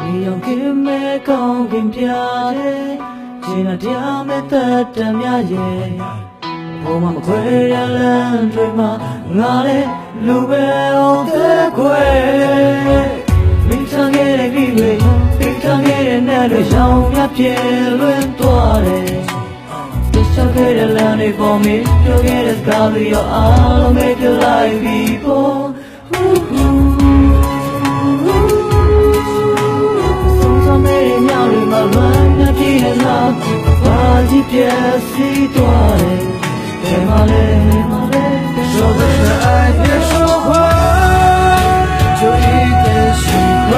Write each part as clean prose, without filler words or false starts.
你用给me讲给别的，只那点没得点面耶。我妈妈快点人追嘛，我嘞路边红的贵。明常给的机会，平常给的那对小面别论多嘞。小给的两对方面，就给的高丽有阿拉没得来比波。一片西多嘞，别骂嘞，说不上爱别说谎，就一点喜欢；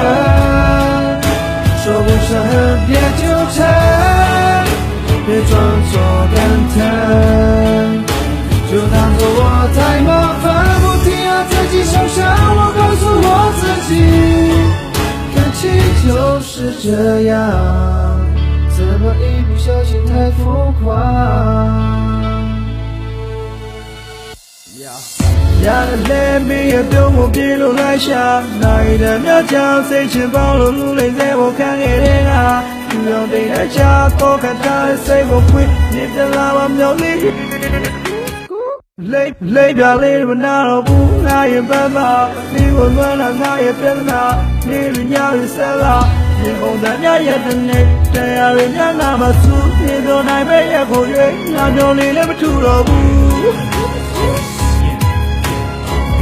说不上恨别纠缠，别装作感叹，就当作我太麻烦，不停让自己受伤。我告诉我自己，感情就是这样。怎么一不小心太疯狂？压的泪没有对我披露来下，那一点秒将谁全暴露露泪在我看给人啊！不要对他家多看他的谁我会，你的喇叭秒你。泪表泪我拿了不拿也办法，你温暖了他也变了，你人家也散了。你红的面也等你，这样人家那么粗，你都难被也口水，那种你那么出了不？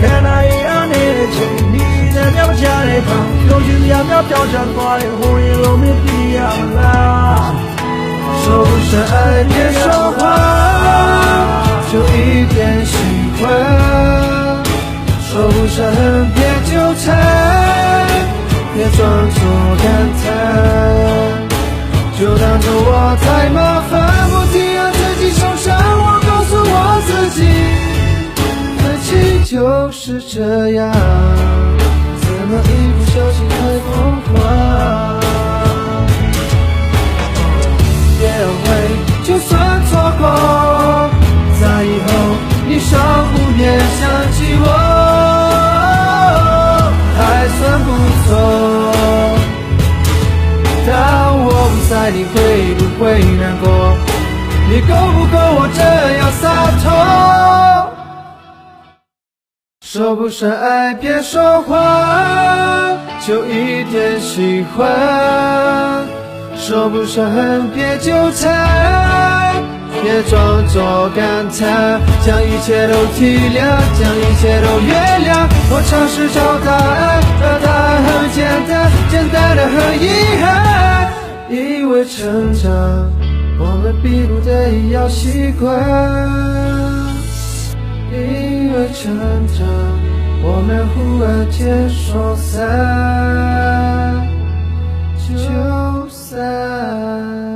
看那一样你的情，你在秒下的旁，有心要秒飘上花的红叶路面一样啦。说不上爱别说谎，就一点喜欢；说不上恨别纠缠。别装作感叹，就当作我太麻烦，不停让自己受伤。我告诉我自己，爱情就是这样，怎么一不小心太疯狂？别后悔，就算错过，在以后你少不免想起我。还算不错，当我不在，你会不会难过？你够不够我这样洒脱？说不上爱别说谎，就一点喜欢；说不上恨别纠缠，别装作感叹，将一切都体谅，将一切都原谅。我尝试找答案，而答案很简单，简单的很遗憾。因为成长，我们逼不得已要习惯；因为成长，我们忽然间说散就散。